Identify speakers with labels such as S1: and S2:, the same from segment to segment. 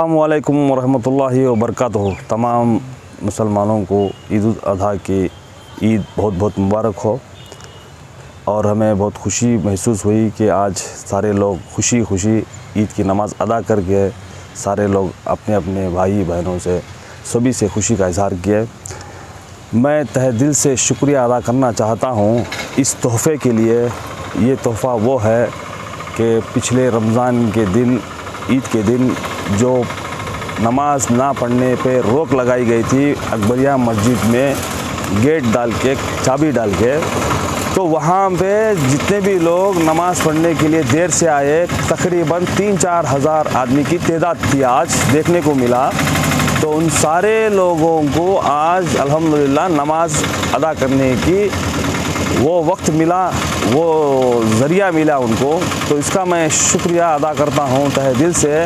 S1: अस्सलामुअलैकुम वरहमतुल्लाहि वबरकातुहू। तमाम मुसलमानों को ईद उल अज़हा की ईद बहुत बहुत मुबारक हो। और हमें बहुत खुशी महसूस हुई कि आज सारे लोग खुशी खुशी ईद की नमाज़ अदा करके सारे लोग अपने अपने भाई बहनों से सभी से खुशी का इज़हार किए। मैं तहे दिल से शुक्रिया अदा करना चाहता हूँ इस तोहफ़े के लिए। ये तोहफ़ा वो है कि पिछले रमज़ान के दिन, ईद के दिन जो नमाज ना पढ़ने पे रोक लगाई गई थी अकबरिया मस्जिद में गेट डाल के, चाबी डाल के, तो वहाँ पे जितने भी लोग नमाज़ पढ़ने के लिए देर से आए तकरीबन 3-4 हज़ार आदमी की तादाद थी आज देखने को मिला। तो उन सारे लोगों को आज अल्हम्दुलिल्लाह नमाज़ अदा करने की वो वक्त मिला, वो ज़रिया मिला उनको। तो इसका मैं शुक्रिया अदा करता हूँ तहे दिल से।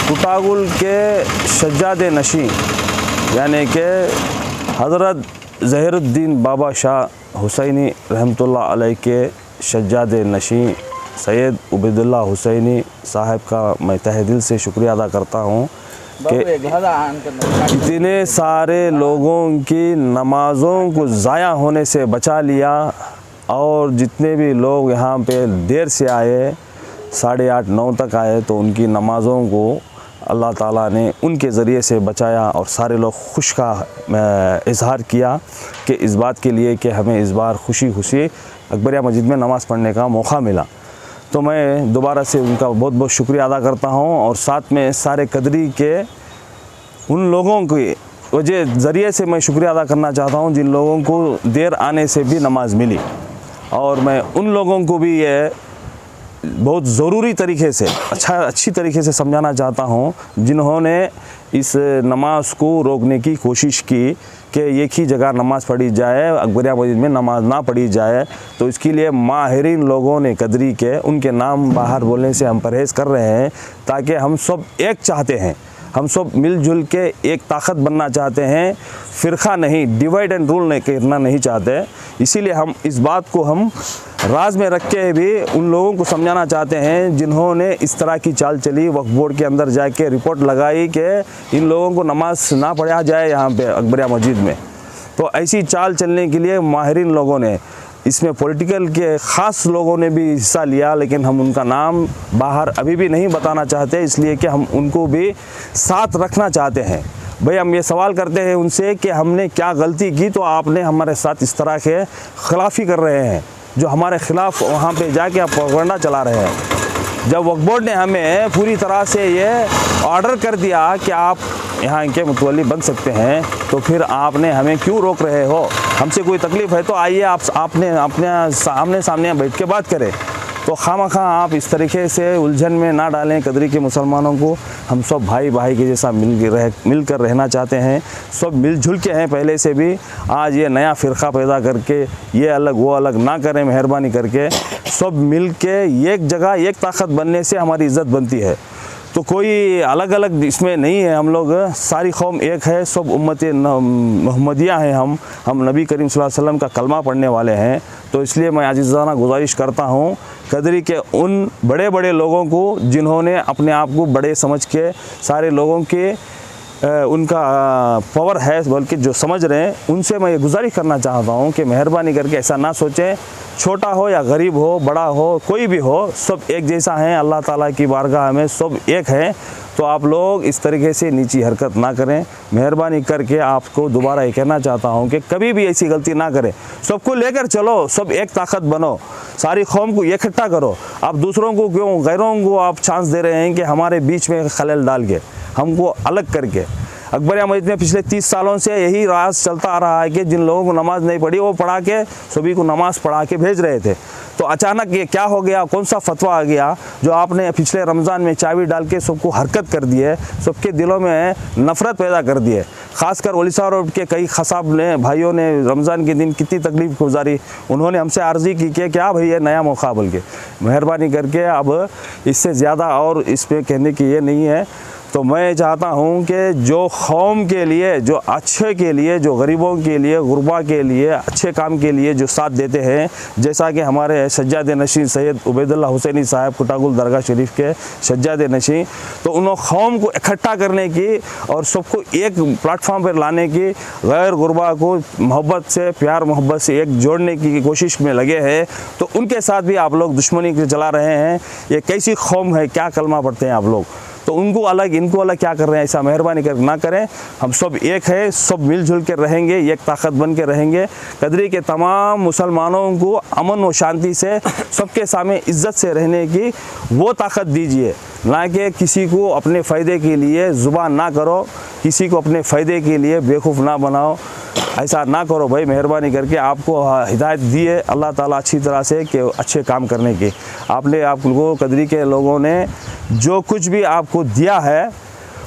S1: कुटागुल के सज्जादे नशी यानी कि हज़रत ज़हीरुद्दीन बाबा शाह हुसैनी रहमतुल्लाह अलैह के सज्जादे नशी सैयद उबैदुल्लाह हुसैनी साहब का मैं तहे दिल से शुक्रिया अदा करता हूँ कि इतने सारे लोगों की नमाज़ों को ज़ाया होने से बचा लिया। और जितने भी लोग यहाँ पे देर से आए, 8:30-9 तक आए, तो उनकी नमाज़ों को अल्लाह ताला ने उनके ज़रिए से बचाया। और सारे लोग खुश का इज़हार किया कि इस बात के लिए कि हमें इस बार खुशी खुशी अकबरिया मस्जिद में नमाज़ पढ़ने का मौका मिला। तो मैं दोबारा से उनका बहुत बहुत शुक्रिया अदा करता हूँ। और साथ में सारे कदरी के उन लोगों की वजह ज़रिए से मैं शुक्रिया अदा करना चाहता हूँ जिन लोगों को देर आने से भी नमाज़ मिली। और मैं उन लोगों को भी ये बहुत ज़रूरी तरीके से अच्छी तरीके से समझाना चाहता हूँ जिन्होंने इस नमाज़ को रोकने की कोशिश की कि एक ही जगह नमाज़ पढ़ी जाए, अकबरिया मस्जिद में नमाज़ ना पढ़ी जाए। तो इसके लिए माहिरीन लोगों ने कदरी के उनके नाम बाहर बोलने से हम परहेज़ कर रहे हैं, ताकि हम सब एक चाहते हैं, हम सब मिलजुल के एक ताकत बनना चाहते हैं, फ़िरका नहीं, डिवाइड एंड रूल नहीं करना नहीं चाहते। इसीलिए हम इस बात को हम राज में रख के भी उन लोगों को समझाना चाहते हैं जिन्होंने इस तरह की चाल चली, वक्फ बोर्ड के अंदर जाके रिपोर्ट लगाई कि इन लोगों को नमाज ना पढ़ा जाए यहाँ पे अकबरिया मस्जिद में। तो ऐसी चाल चलने के लिए माहिरीन लोगों ने, इसमें पॉलिटिकल के ख़ास लोगों ने भी हिस्सा लिया, लेकिन हम उनका नाम बाहर अभी भी नहीं बताना चाहते, इसलिए कि हम उनको भी साथ रखना चाहते हैं। भाई हम ये सवाल करते हैं उनसे कि हमने क्या गलती की तो आपने हमारे साथ इस तरह के खिलाफ़ी कर रहे हैं, जो हमारे ख़िलाफ़ वहाँ पे जाके आप प्रोपेगेंडा चला रहे हैं। जब वक्फ बोर्ड ने हमें पूरी तरह से ये ऑर्डर कर दिया कि आप यहाँ के मुतवल्ली बन सकते हैं, तो फिर आपने हमें क्यों रोक रहे हो? हमसे कोई तकलीफ़ है तो आइए आपने अपने सामने बैठ के बात करें। तो खामखा आप इस तरीके से उलझन में ना डालें कदरी के मुसलमानों को। हम सब भाई भाई के जैसा मिलकर रहना चाहते हैं, सब मिलजुल के हैं पहले से भी। आज ये नया फ़िरका पैदा करके ये अलग वो अलग ना करें, मेहरबानी करके सब मिल के एक जगह एक ताकत बनने से हमारी इज़्ज़त बनती है। तो कोई अलग अलग इसमें नहीं है, हम लोग सारी कौम एक है, सब उम्मत मोहम्मदिया हैं। हम नबी करीम सल्लल्लाहु अलैहि वसल्लम का कलमा पढ़ने वाले हैं। तो इसलिए मैं आजिज़ाना गुजारिश करता हूँ कदरी के उन बड़े बड़े लोगों को जिन्होंने अपने आप को बड़े समझ के सारे लोगों के उनका पावर है बल्कि जो समझ रहे हैं, उनसे मैं ये गुजारिश करना चाहता हूँ कि मेहरबानी करके ऐसा ना सोचें, छोटा हो या गरीब हो, बड़ा हो, कोई भी हो, सब एक जैसा हैं। अल्लाह ताला की बारगाह में सब एक हैं। तो आप लोग इस तरीके से नीची हरकत ना करें। मेहरबानी करके आपको दोबारा ये कहना चाहता हूँ कि कभी भी ऐसी गलती ना करें। सबको लेकर चलो, सब एक ताकत बनो, सारी कौम को इकट्ठा करो। आप दूसरों को क्यों, गैरों को आप चांस दे रहे हैं कि हमारे बीच में खलल डाल के, हमको अलग करके। अकबरिया मस्जिद में पिछले 30 सालों से यही राज चलता आ रहा है कि जिन लोगों को नमाज़ नहीं पढ़ी वो पढ़ा के सभी को नमाज़ पढ़ा के भेज रहे थे। तो अचानक ये क्या हो गया, कौन सा फतवा आ गया जो आपने पिछले रमज़ान में चाबी डाल के सबको हरकत कर दी है, सबके दिलों में नफ़रत पैदा कर दी है। ख़ासकर वलीसा रोड के कई खसाब ने भाइयों ने रमज़ान के दिन कितनी तकलीफ़ गुजारी, उन्होंने हमसे अर्ज़ी की कि क्या भाई ये नया मौका बोल के। मेहरबानी करके अब इससे ज़्यादा और इस पर कहने की ये नहीं है। तो मैं चाहता हूँ कि जो कौम के लिए, जो अच्छे के लिए, जो गरीबों के लिए, गुरबा के लिए, अच्छे काम के लिए जो साथ देते हैं, जैसा कि हमारे सज्जाद नशीं सैयद उबैदुल्लाह हुसैनी साहब कुटागुल दरगाह शरीफ के सज्जाद नशीं, तो उन कौम को इकट्ठा करने की और सबको एक प्लेटफॉर्म पर लाने की, गैर गुरबा को मोहब्बत से, प्यार मोहब्बत से एक जोड़ने की कोशिश में लगे हैं। तो उनके साथ भी आप लोग दुश्मनी चला रहे हैं। ये कैसी कौम है, क्या कलमा पढ़ते हैं आप लोग, तो उनको अलग इनको अलग क्या कर रहे हैं, ऐसा मेहरबानी कर ना करें। हम सब एक है, सब मिलजुल के रहेंगे, एक ताकत बन के रहेंगे। कदरी के तमाम मुसलमानों को अमन व शांति से, सबके सामने इज़्ज़त से रहने की वो ताकत दीजिए, ना कि किसी को अपने फ़ायदे के लिए ज़ुबान ना करो, किसी को अपने फ़ायदे के लिए बेवकूफ़ ना बनाओ। ऐसा ना करो भाई, मेहरबानी करके। आपको हिदायत दी है अल्लाह ताला अच्छी तरह से कि अच्छे काम करने की। आपने आप लोगों कदरी के लोगों ने जो कुछ भी आपको दिया है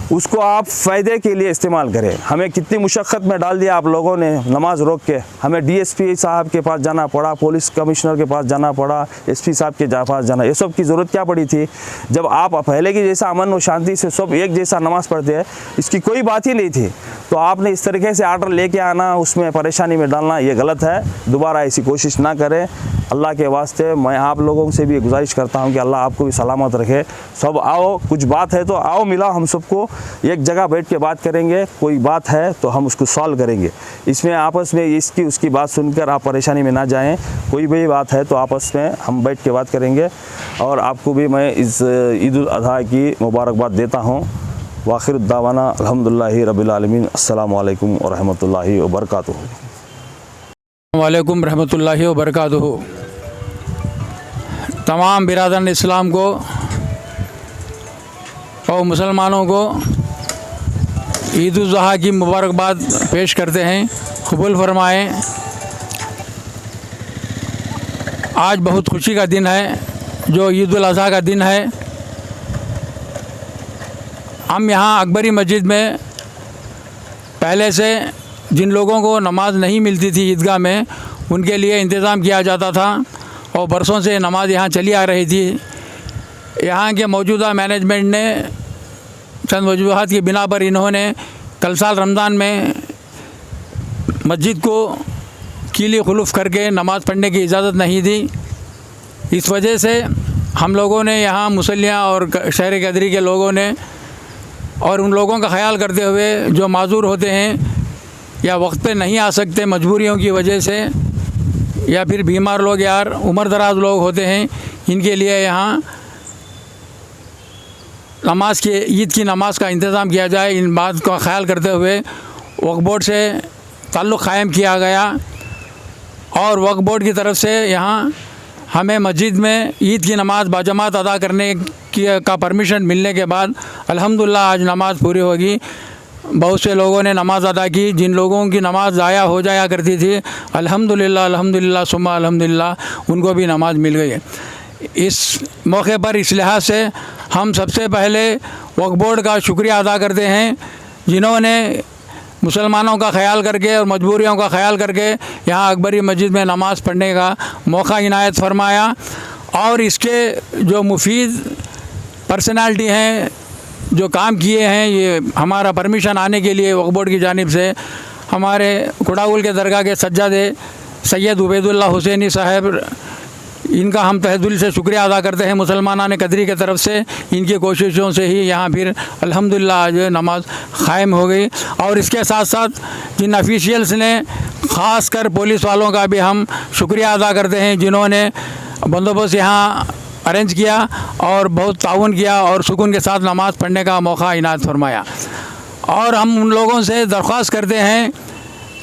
S1: उसको आप फ़ायदे के लिए इस्तेमाल करें। हमें कितनी मुशक्क़त में डाल दिया आप लोगों ने, नमाज रोक के। हमें डीएसपी साहब के पास जाना पड़ा, पुलिस कमिश्नर के पास जाना पड़ा, एसपी साहब के पास जाना। ये सब की ज़रूरत क्या पड़ी थी, जब आप पहले की जैसा अमन और शांति से सब एक जैसा नमाज़ पढ़ते हैं, इसकी कोई बात ही नहीं थी। तो आपने इस तरीके से आर्डर लेके आना, उसमें परेशानी में डालना, ये गलत है। दोबारा ऐसी कोशिश ना करें। अल्लाह के वास्ते मैं आप लोगों से भी गुजारिश करता हूँ कि अल्लाह आपको भी सलामत रखे। सब आओ, कुछ बात है तो आओ, मिला, हम सबको एक जगह बैठ के बात करेंगे। कोई बात है तो हम उसको सॉल्व करेंगे। इसमें आपस में इसकी उसकी बात सुनकर आप परेशानी में ना जाएं। कोई भी बात है तो आपस में हम बैठ के बात करेंगे। और आपको भी मैं इस ईद उल अज़हा की मुबारकबाद देता हूँ। वाखिर दावाना अल्हम्दुलिल्लाहि रब्बिल आलमीन। अस्सलामु अलैकुम व रहमतुल्लाहि व बरकातुहू।
S2: वालेकुम रहमतुल्लाहि व बरकातुहू। तमाम बिरादरान इस्लाम को और मुसलमानों को ईद उल अज़हा की मुबारकबाद पेश करते हैं। कबूल फरमाएँ। आज बहुत खुशी का दिन है, जो ईद उल अज़हा का दिन है। हम यहाँ अकबरी मस्जिद में पहले से जिन लोगों को नमाज़ नहीं मिलती थी ईदगाह में, उनके लिए इंतज़ाम किया जाता था और बरसों से नमाज़ यहाँ चली आ रही थी। यहाँ के मौजूदा मैनेजमेंट ने चंद वजूहात की बिना पर इन्होंने कल साल रमज़ान में मस्जिद को कीली खुलूफ करके नमाज़ पढ़ने की इजाज़त नहीं दी। इस वजह से हम लोगों ने यहाँ मुसल्लियाँ और शहर कदरी के लोगों ने, और उन लोगों का ख्याल करते हुए जो माजूर होते हैं या वक्त पे नहीं आ सकते मजबूरियों की वजह से, या फिर बीमार लोग या उम्र दराज लोग होते हैं, इनके लिए यहाँ नमाज के ईद की नमाज़ का इंतज़ाम किया जाए। इन बात का ख्याल करते हुए वक्फ बोर्ड से ताल्लुक़ क़ायम किया गया और वक्फ बोर्ड की तरफ से यहाँ हमें मस्जिद में ईद की नमाज़ बाजमात अदा करने की का परमिशन मिलने के बाद अल्हम्दुलिल्लाह आज नमाज़ पूरी होगी। बहुत से लोगों ने नमाज़ अदा की। जिन लोगों की नमाज़ ज़ाया हो जाया करती थी, अल्हम्दुलिल्लाह अल्हम्दुलिल्लाह सुम्मा अल्हम्दुलिल्लाह उनको भी नमाज़ मिल गई। इस मौके पर इस लिहाज से हम सबसे पहले वक्फ बोर्ड का शुक्रिया अदा करते हैं, जिन्होंने मुसलमानों का ख्याल करके और मजबूरियों का ख्याल करके यहाँ अकबरी मस्जिद में नमाज़ पढ़ने का मौका इनायत फरमाया। और इसके जो मुफीद पर्सनालिटी हैं, जो काम किए हैं, ये हमारा परमिशन आने के लिए वक्फ बोर्ड की जानिब से हमारे कुटागुल के दरगाह के सज्जादे सैयद उबैदुल्लाह हुसैनी साहब, इनका हम तहे दिल से शुक्रिया अदा करते हैं। मुसलमानान कदरी की तरफ से इनकी कोशिशों से ही यहाँ फिर अल्हम्दुलिल्लाह आज नमाज क़ायम हो गई। और इसके साथ साथ जिन ऑफिशियल्स ने, ख़ास कर पुलिस वालों का भी हम शुक्रिया अदा करते हैं, जिन्होंने बंदोबस्त यहाँ अरेंज किया और बहुत ताउन किया और सुकून के साथ नमाज़ पढ़ने का मौका इनायत फरमाया। और हम उन लोगों से दरख्वास्त करते हैं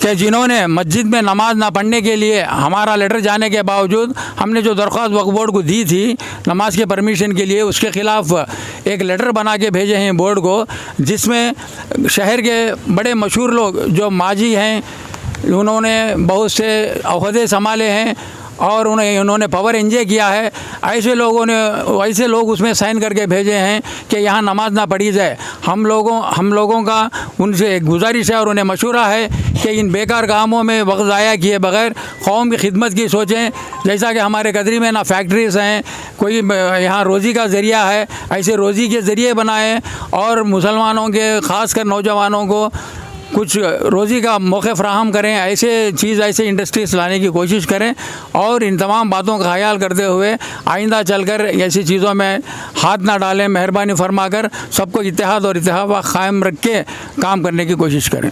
S2: कि जिन्होंने मस्जिद में नमाज़ ना पढ़ने के लिए, हमारा लेटर जाने के बावजूद हमने जो दरख्वास्त वक्फ बोर्ड को दी थी नमाज के परमिशन के लिए, उसके ख़िलाफ़ एक लेटर बना के भेजे हैं बोर्ड को, जिसमें शहर के बड़े मशहूर लोग जो माजी हैं, उन्होंने बहुत से ओहदे संभाले हैं और उन्होंने पावर एंजॉय किया है, ऐसे लोग उसमें साइन करके भेजे हैं कि यहाँ नमाज ना पढ़ी जाए। हम लोगों का उनसे एक गुजारिश है और उन्हें मशवरा है कि इन बेकार कामों में वक्त ज़ाया किए बगैर कौम की खिदमत की सोचें। जैसा कि हमारे कदरी में ना फैक्ट्रीज़ हैं, कोई यहाँ रोज़ी का ज़रिया है, ऐसे रोज़ी के ज़रिए बनाएं और मुसलमानों के ख़ासकर नौजवानों को कुछ रोज़ी का मौके फ़राहम करें। ऐसे इंडस्ट्रीज़ लाने की कोशिश करें और इन तमाम बातों का ख्याल करते हुए आइंदा चलकर ऐसी चीज़ों में हाथ ना डालें। मेहरबानी फरमाकर सबको इत्तेहाद और इत्तेफाक कायम रख के काम करने की कोशिश करें।